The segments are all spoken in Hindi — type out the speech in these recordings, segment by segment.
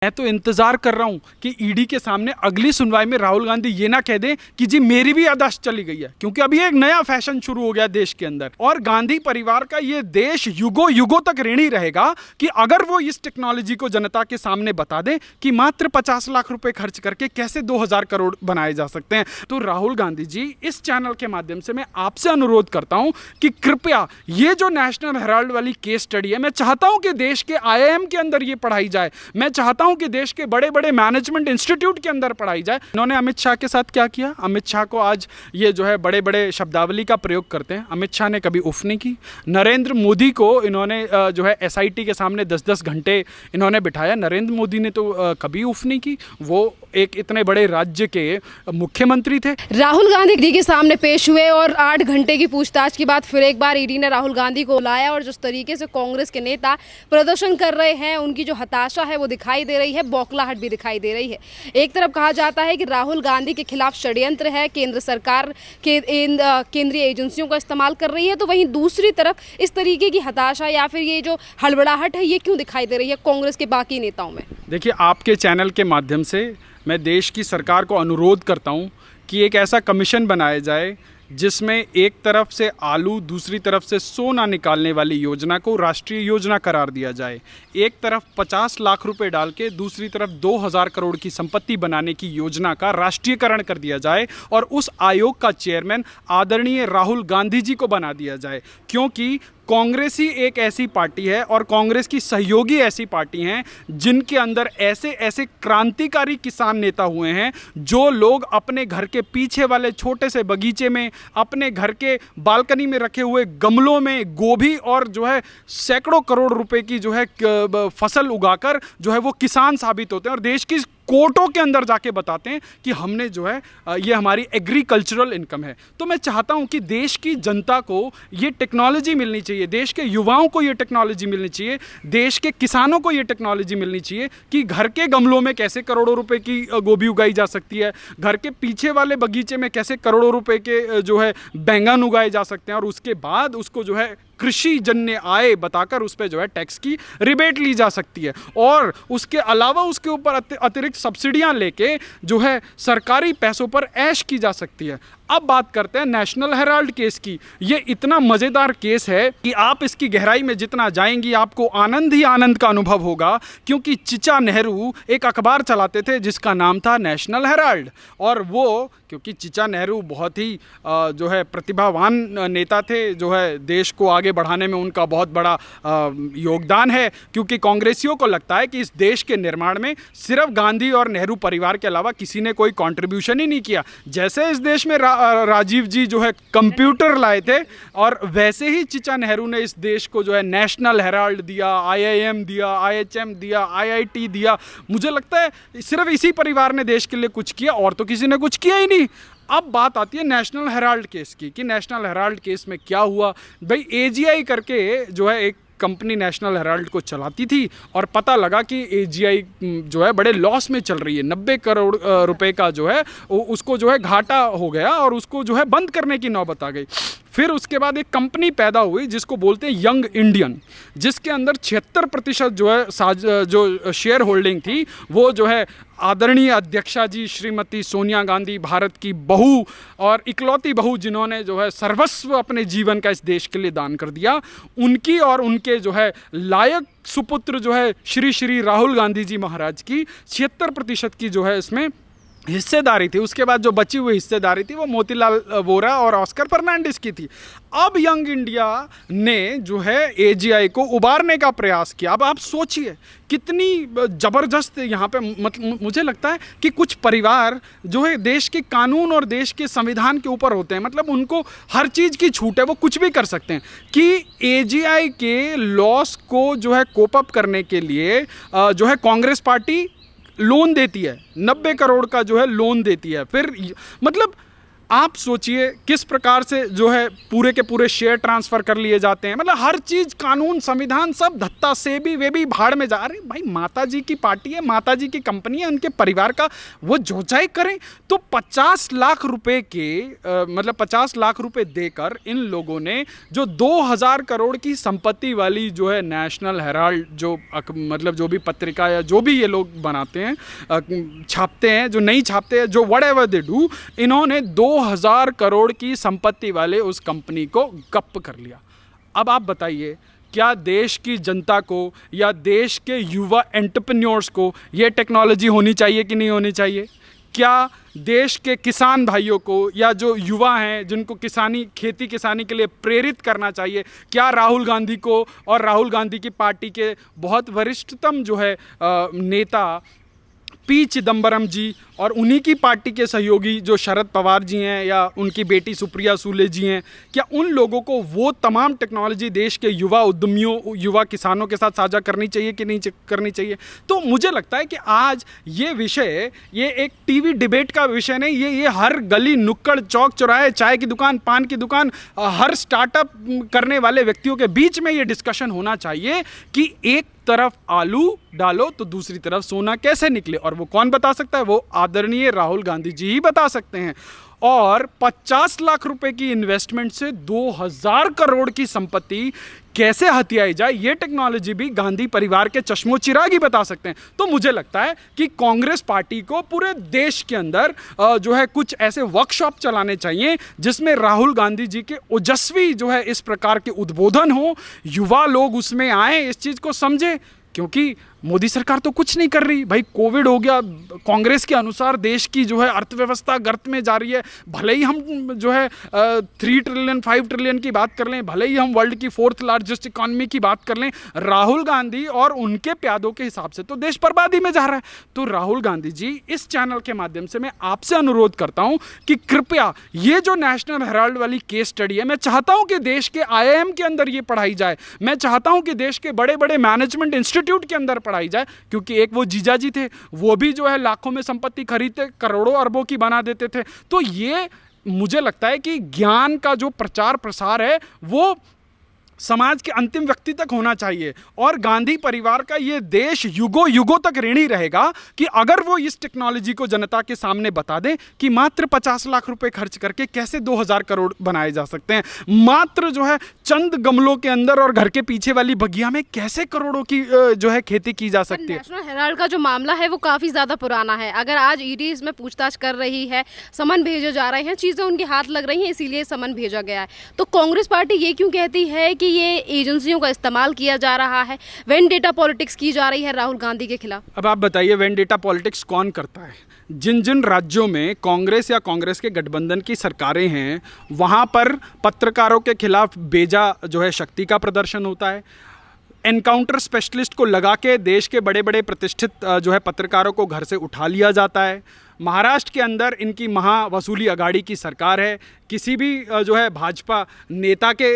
मैं तो इंतजार कर रहा हूं कि ईडी के सामने अगली सुनवाई में राहुल गांधी ये ना कह दें कि जी मेरी भी याददाश्त चली गई है, क्योंकि अभी एक नया फैशन शुरू हो गया देश के अंदर और गांधी परिवार का ये देश युगों युगों तक ऋणी रहेगा कि अगर वो इस टेक्नोलॉजी को जनता के सामने बता दें कि मात्र 50 लाख रुपए खर्च करके कैसे 2000 करोड़ बनाए जा सकते हैं। तो राहुल गांधी जी, इस चैनल के माध्यम से मैं आपसे अनुरोध करता हूं कि कृपया ये जो नेशनल हेराल्ड वाली केस स्टडी है, मैं चाहता हूं कि देश के IIM के अंदर ये पढ़ाई जाए, मैं चाहता हूं कि देश के बड़े बड़े मैनेजमेंट इंस्टीट्यूट के अंदर पढ़ाई जाए। इन्होंने अमित शाह के साथ क्या किया? अमित शाह को आज ये जो है बड़े बड़े शब्दावली का प्रयोग करते हैं। अमित शाह ने कभी उफ नहीं की। नरेंद्र मोदी को इन्होंने जो है SIT के सामने 10-10 घंटे इन्होंने बिठाया। नरेंद्र मोदी ने तो कभी उफ नहीं की। वो एक इतने बड़े राज्य के मुख्यमंत्री थे। राहुल गांधी ईडी के सामने पेश हुए और 8 घंटे की पूछताछ के बाद फिर एक बार ईडी ने राहुल गांधी को बुलाया और जिस तरीके से कांग्रेस के नेता प्रदर्शन कर रहे हैं, उनकी जो हताशा है वो दिखाई दे रही है, बौखलाहट भी दिखाई दे रही है। एक तरफ कहा जाता है कि राहुल गांधी के खिलाफ षड्यंत्र है, केंद्र सरकार के इन केंद्रीय एजेंसियों का इस्तेमाल कर रही है, तो वहीं दूसरी तरफ इस तरीके की हताशा या फिर ये जो हड़बड़ाहट है ये क्यों दिखाई दे रही है कांग्रेस के बाकी नेताओं में? देखिए, आपके चैनल के माध्यम से मैं देश की सरकार को अनुरोध करता हूं कि एक ऐसा कमीशन बनाया जाए जिसमें एक तरफ से आलू, दूसरी तरफ से सोना निकालने वाली योजना को राष्ट्रीय योजना करार दिया जाए। एक तरफ 50 लाख रुपए डाल के दूसरी तरफ 2000 करोड़ की संपत्ति बनाने की योजना का राष्ट्रीयकरण कर दिया जाए और उस आयोग का चेयरमैन आदरणीय राहुल गांधी जी को बना दिया जाए, क्योंकि कांग्रेस ही एक ऐसी पार्टी है और कांग्रेस की सहयोगी ऐसी पार्टी हैं जिनके अंदर ऐसे ऐसे क्रांतिकारी किसान नेता हुए हैं जो लोग अपने घर के पीछे वाले छोटे से बगीचे में, अपने घर के बालकनी में रखे हुए गमलों में गोभी और जो है सैकड़ों करोड़ रुपए की जो है फसल उगाकर जो है वो किसान साबित होते हैं और देश की कोर्टों के अंदर जाके बताते हैं कि हमने जो है ये हमारी एग्रीकल्चरल इनकम है। तो मैं चाहता हूं कि देश की जनता को ये टेक्नोलॉजी मिलनी चाहिए, देश के युवाओं को ये टेक्नोलॉजी मिलनी चाहिए, देश के किसानों को ये टेक्नोलॉजी मिलनी चाहिए कि घर के गमलों में कैसे करोड़ों रुपए की गोभी उगाई जा सकती है, घर के पीछे वाले बगीचे में कैसे करोड़ों रुपए के जो है बैंगन उगाए जा सकते हैं और उसके बाद उसको जो है कृषि जन्य आय बताकर उस पर जो है टैक्स की रिबेट ली जा सकती है और उसके अलावा उसके ऊपर अतिरिक्त सब्सिडियां लेके जो है सरकारी पैसों पर ऐश की जा सकती है। अब बात करते हैं नेशनल हेराल्ड केस की। ये इतना मज़ेदार केस है कि आप इसकी गहराई में जितना जाएंगी आपको आनंद ही आनंद का अनुभव होगा, क्योंकि चिचा नेहरू एक अखबार चलाते थे जिसका नाम था नेशनल हेराल्ड और वो क्योंकि चिचा नेहरू बहुत ही जो है प्रतिभावान नेता थे, जो है देश को आगे बढ़ाने में उनका बहुत बड़ा योगदान है, क्योंकि कांग्रेसियों को लगता है कि इस देश के निर्माण में सिर्फ गांधी और नेहरू परिवार के अलावा किसी ने कोई कंट्रीब्यूशन ही नहीं किया। जैसे इस देश में राजीव जी जो है कंप्यूटर लाए थे और वैसे ही चिचा नेहरू ने इस देश को जो है नेशनल हेराल्ड दिया, IIM दिया, IHM दिया, IIT दिया। मुझे लगता है सिर्फ इसी परिवार ने देश के लिए कुछ किया और तो किसी ने कुछ किया ही नहीं। अब बात आती है नेशनल हेराल्ड केस की कि नेशनल हेराल्ड केस में क्या हुआ। भाई AGI करके जो है एक कंपनी नेशनल हेराल्ड को चलाती थी और पता लगा कि AGI जो है बड़े लॉस में चल रही है, 90 करोड़ रुपए का जो है उसको जो है घाटा हो गया और उसको जो है बंद करने की नौबत आ गई। फिर उसके बाद एक कंपनी पैदा हुई जिसको बोलते हैं यंग इंडियन, जिसके अंदर 76% जो है जो शेयर होल्डिंग थी वो जो है आदरणीय अध्यक्षा जी श्रीमती सोनिया गांधी, भारत की बहू और इकलौती बहू जिन्होंने जो है सर्वस्व अपने जीवन का इस देश के लिए दान कर दिया, उनकी और उनके जो है लायक सुपुत्र जो है श्री श्री राहुल गांधी जी महाराज की 76% की जो है इसमें हिस्सेदारी थी। उसके बाद जो बची हुई हिस्सेदारी थी वो मोतीलाल वोरा और ऑस्कर फर्नांडिस की थी। अब यंग इंडिया ने जो है AGI को उबारने का प्रयास किया। अब आप सोचिए कितनी ज़बरदस्त यहाँ पे मुझे लगता है कि कुछ परिवार जो है देश के कानून और देश के संविधान के ऊपर होते हैं, मतलब उनको हर चीज़ की छूट है, वो कुछ भी कर सकते हैं कि AGI के लॉस को जो है कोप अप करने के लिए जो है कांग्रेस पार्टी लोन देती है, 90 करोड़ का जो है लोन देती है। फिर मतलब आप सोचिए किस प्रकार से जो है पूरे के पूरे शेयर ट्रांसफ़र कर लिए जाते हैं। मतलब हर चीज़, कानून, संविधान, सब धत्ता से भी वे भी भाड़ में जा रहे। भाई माता जी की पार्टी है, माता जी की कंपनी है, उनके परिवार का वो जो चाहे करें। तो 50 लाख रुपए के मतलब 50 लाख रुपए देकर इन लोगों ने जो 2000 करोड़ की संपत्ति वाली जो है नेशनल हेराल्ड, जो मतलब जो भी पत्रिका या जो भी ये लोग बनाते हैं, छापते हैं, जो नहीं छापते हैं, जो व्हाटएवर दे डू, इन्होंने 2000 करोड़ की संपत्ति वाले उस कंपनी को गप्प कर लिया। अब आप बताइए, क्या देश की जनता को या देश के युवा एंटरप्रेन्योर्स को ये टेक्नोलॉजी होनी चाहिए कि नहीं होनी चाहिए? क्या देश के किसान भाइयों को या जो युवा हैं जिनको खेती किसानी के लिए प्रेरित करना चाहिए, क्या राहुल गांधी को और राहुल गांधी की पार्टी के बहुत वरिष्ठतम जो है नेता पी चिदम्बरम जी और उन्हीं की पार्टी के सहयोगी जो शरद पवार जी हैं या उनकी बेटी सुप्रिया सूले जी हैं, क्या उन लोगों को वो तमाम टेक्नोलॉजी देश के युवा उद्यमियों, युवा किसानों के साथ साझा करनी चाहिए कि नहीं करनी चाहिए? तो मुझे लगता है कि आज ये विषय, ये एक टीवी डिबेट का विषय नहीं, ये हर गली, नुक्कड़, चौक चौराहे, चाय की दुकान, पान की दुकान, हर स्टार्टअप करने वाले व्यक्तियों के बीच में ये डिस्कशन होना चाहिए कि एक तरफ आलू डालो तो दूसरी तरफ सोना कैसे निकले। और वो कौन बता सकता है? वो आदरणीय राहुल गांधी जी ही बता सकते हैं। और 50 लाख रुपए की इन्वेस्टमेंट से 2000 करोड़ की संपत्ति कैसे हथियाई जाए, ये टेक्नोलॉजी भी गांधी परिवार के चश्मो चिराग ही बता सकते हैं। तो मुझे लगता है कि कांग्रेस पार्टी को पूरे देश के अंदर जो है कुछ ऐसे वर्कशॉप चलाने चाहिए जिसमें राहुल गांधी जी के ओजस्वी जो है इस प्रकार के उद्बोधन हो, युवा लोग उसमें आए, इस चीज़ को समझे। क्योंकि मोदी सरकार तो कुछ नहीं कर रही। भाई कोविड हो गया, कांग्रेस के अनुसार देश की जो है अर्थव्यवस्था गर्त में जा रही है। भले ही हम जो है 3 ट्रिलियन 5 ट्रिलियन की बात कर लें, भले ही हम वर्ल्ड की 4th लार्जेस्ट इकॉनमी की बात कर लें, राहुल गांधी और उनके प्यादों के हिसाब से तो देश बर्बादी में जा रहा है। तो राहुल गांधी जी, इस चैनल के माध्यम से मैं आपसे अनुरोध करता हूं कि कृपया ये जो नेशनल हेराल्ड वाली केस स्टडी है, मैं चाहता हूं कि देश के IIM के अंदर ये पढ़ाई जाए। मैं चाहता हूं कि देश के बड़े बड़े मैनेजमेंट इंस्टीट्यूट के अंदर पढ़ाई जाए। क्योंकि एक वो जीजा जी थे, वो भी जो है लाखों में संपत्ति खरीदते, करोड़ों अरबों की बना देते थे। तो ये मुझे लगता है कि ज्ञान का जो प्रचार प्रसार है वो समाज के अंतिम व्यक्ति तक होना चाहिए। और गांधी परिवार का ये देश युगों युगों तक ऋणी रहेगा कि अगर वो इस टेक्नोलॉजी को जनता के सामने बता दें कि मात्र 50 लाख रुपए खर्च करके कैसे 2000 करोड़ बनाए जा सकते हैं, मात्र जो है चंद गमलों के अंदर और घर के पीछे वाली बगिया में कैसे करोड़ों की जो है खेती की जा सकती है। नेशनल हेराल्ड का जो मामला है वो काफ़ी ज़्यादा पुराना है। अगर आज ईडी इसमें पूछताछ कर रही है, समन भेजे जा रहे हैं, चीज़ें उनके हाथ लग रही हैं, इसीलिए समन भेजा गया है, तो कांग्रेस पार्टी ये क्यों कहती है कि ये एजेंसियों का इस्तेमाल किया जा रहा है, वेंडेटा पॉलिटिक्स की जा रही है राहुल गांधी के खिलाफ? अब आप बताइए, वेंडेटा पॉलिटिक्स कौन करता है? जिन जिन राज्यों में कांग्रेस या कांग्रेस के गठबंधन की सरकारें हैं, वहाँ पर पत्रकारों के खिलाफ बेजा जो है शक्ति का प्रदर्शन होता है। एनकाउंटर स्पेशलिस्ट को लगा के देश के बड़े बड़े प्रतिष्ठित जो है पत्रकारों को घर से उठा लिया जाता है। महाराष्ट्र के अंदर इनकी महा वसूली अघाड़ी की सरकार है। किसी भी जो है भाजपा नेता के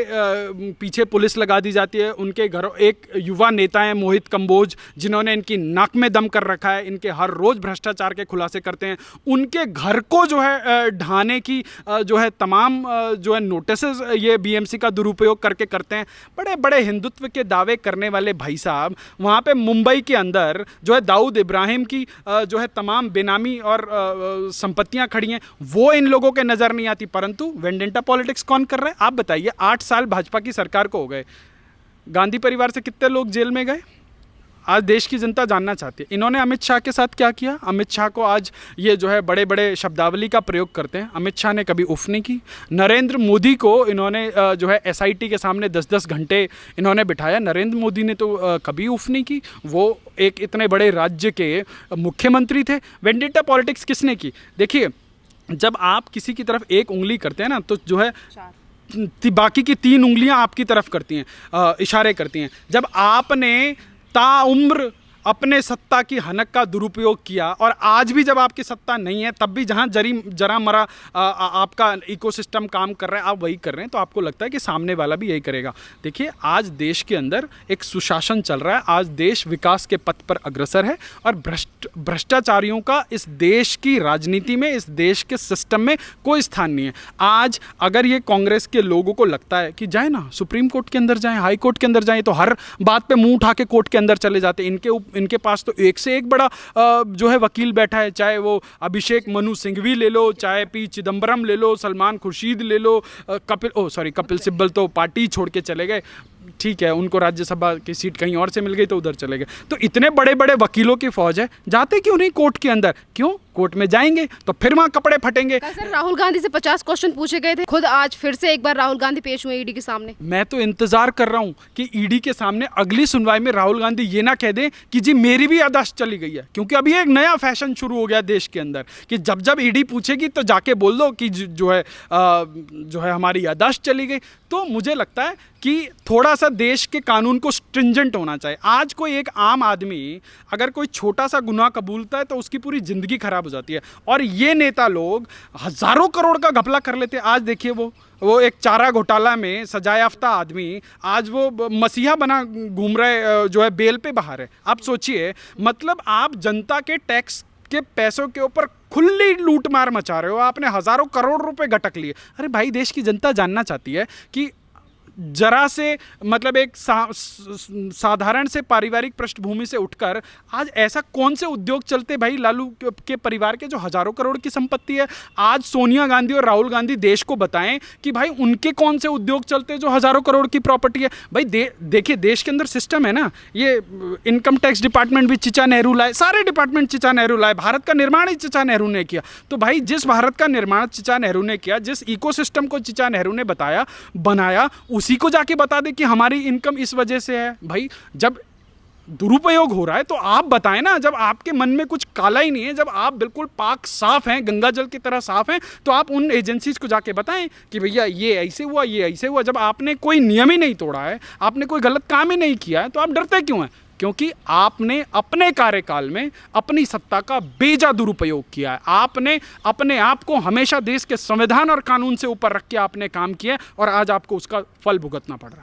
पीछे पुलिस लगा दी जाती है। उनके घरों, एक युवा नेता हैं मोहित कंबोज, जिन्होंने इनकी नाक में दम कर रखा है, इनके हर रोज़ भ्रष्टाचार के खुलासे करते हैं। उनके घर को जो है ढाने की जो है तमाम जो है नोटिसेस ये BMC का दुरुपयोग करके करते हैं। बड़े बड़े हिंदुत्व के दावे करने वाले भाई साहब वहाँ पे मुंबई के अंदर जो है दाऊद इब्राहिम की जो है तमाम बेनामी और संपत्तियां खड़ी हैं, वो इन लोगों के नज़र नहीं आती। परंतु वेंडेटा पॉलिटिक्स कौन कर रहा है? आप बताइए। 8 साल भाजपा की सरकार को हो गए, गांधी परिवार से कितने लोग जेल में गए? आज देश की जनता जानना चाहती है इन्होंने अमित शाह के साथ क्या किया। अमित शाह को आज ये जो है बड़े बड़े शब्दावली का प्रयोग करते हैं। अमित शाह ने कभी उफ नहीं की। नरेंद्र मोदी को इन्होंने जो है SIT के सामने 10-10 घंटे इन्होंने बिठाया। नरेंद्र मोदी ने तो कभी उफ नहीं की। वो एक इतने बड़े राज्य के मुख्यमंत्री थे। वेंडेटा पॉलिटिक्स किसने की? देखिए, जब आप किसी की तरफ एक उंगली करते हैं ना, तो जो है बाकी की 3 उंगलियां आपकी तरफ करती हैं, इशारे करती हैं। जब आपने ताउम्र अपने सत्ता की हनक का दुरुपयोग किया, और आज भी जब आपकी सत्ता नहीं है तब भी जहां जरा मरा आपका इकोसिस्टम काम कर रहा है, आप वही कर रहे हैं, तो आपको लगता है कि सामने वाला भी यही करेगा। देखिए, आज देश के अंदर एक सुशासन चल रहा है, आज देश विकास के पथ पर अग्रसर है, और भ्रष्टाचारियों का इस देश की राजनीति में, इस देश के सिस्टम में कोई स्थान नहीं है। आज अगर ये कांग्रेस के लोगों को लगता है कि जाए ना, सुप्रीम कोर्ट के अंदर जाएं, हाई कोर्ट के अंदर जाएं, तो हर बात पे मुंह उठा के कोर्ट के अंदर चले जाते हैं। इनके पास तो एक से एक बड़ा जो है वकील बैठा है, चाहे वो अभिषेक मनु सिंघवी ले लो, चाहे पी चिदम्बरम ले लो, सलमान खुर्शीद ले लो, कपिल सिब्बल तो पार्टी छोड़ के चले गए, ठीक है, उनको राज्यसभा की सीट कहीं और से मिल गई तो उधर चले गए। तो इतने बड़े बड़े वकीलों की फौज है, जाते क्यों नहीं कोर्ट के अंदर? क्यों? कोर्ट में जाएंगे तो फिर वहां कपड़े फटेंगे। सर, राहुल गांधी से 50 क्वेश्चन पूछे गए थे, खुद आज फिर से एक बार राहुल गांधी पेश हुए ईडी के सामने। मैं तो इंतजार कर रहा हूं कि ईडी के सामने अगली सुनवाई में राहुल गांधी ये ना कह दें कि जी मेरी भी याददाश्त चली गई है, क्योंकि अभी एक नया फैशन शुरू हो गया देश के अंदर कि जब जब ईडी पूछेगी तो जाके बोल दो कि जो है हमारी याददाश्त चली गई। तो मुझे लगता है कि थोड़ा सा देश के कानून को स्ट्रिंजेंट होना चाहिए। आज कोई एक आम आदमी अगर कोई छोटा सा गुनाह कबूलता है तो उसकी पूरी ज़िंदगी खराब हो जाती है, और ये नेता लोग हज़ारों करोड़ का घपला कर लेते हैं। आज देखिए, वो एक चारा घोटाला में सजायाफ्ता आदमी आज वो मसीहा बना घूम रहे, जो है बेल पे बाहर है। आप सोचिए, मतलब आप जनता के टैक्स के पैसों के ऊपर खुली लूटमार मचा रहे हो, आपने हज़ारों करोड़ रुपए गटक लिए। अरे भाई, देश की जनता जानना चाहती है कि जरा से मतलब एक साधारण से पारिवारिक पृष्ठभूमि से उठकर आज ऐसा कौन से उद्योग चलते भाई लालू के परिवार के जो हज़ारों करोड़ की संपत्ति है। आज सोनिया गांधी और राहुल गांधी देश को बताएं कि भाई उनके कौन से उद्योग चलते हैं जो हज़ारों करोड़ की प्रॉपर्टी है। भाई देखिए, देश के अंदर सिस्टम है ना, ये इनकम टैक्स डिपार्टमेंट भी चिचा नेहरू लाए, सारे डिपार्टमेंट चिचा नेहरू लाए, भारत का निर्माण ही चिचा नेहरू ने किया। तो भाई, जिस भारत का निर्माण चिचा नेहरू ने किया, जिस इकोसिस्टम को चिचा नेहरू ने बनाया, उसी को जाके बता दे कि हमारी इनकम इस वजह से है। भाई, जब दुरुपयोग हो रहा है तो आप बताएं ना, जब आपके मन में कुछ काला ही नहीं है, जब आप बिल्कुल पाक साफ हैं, गंगा जल की तरह साफ हैं, तो आप उन एजेंसीज को जाके बताएं कि भैया ये ऐसे हुआ, ये ऐसे हुआ। जब आपने कोई नियम ही नहीं तोड़ा है, आपने कोई गलत काम ही नहीं किया है, तो आप डरते क्यों हैं? क्योंकि आपने अपने कार्यकाल में अपनी सत्ता का बेजा दुरुपयोग किया है। आपने अपने आप को हमेशा देश के संविधान और कानून से ऊपर रख के आपने काम किया, और आज आपको उसका फल भुगतना पड़ रहा है।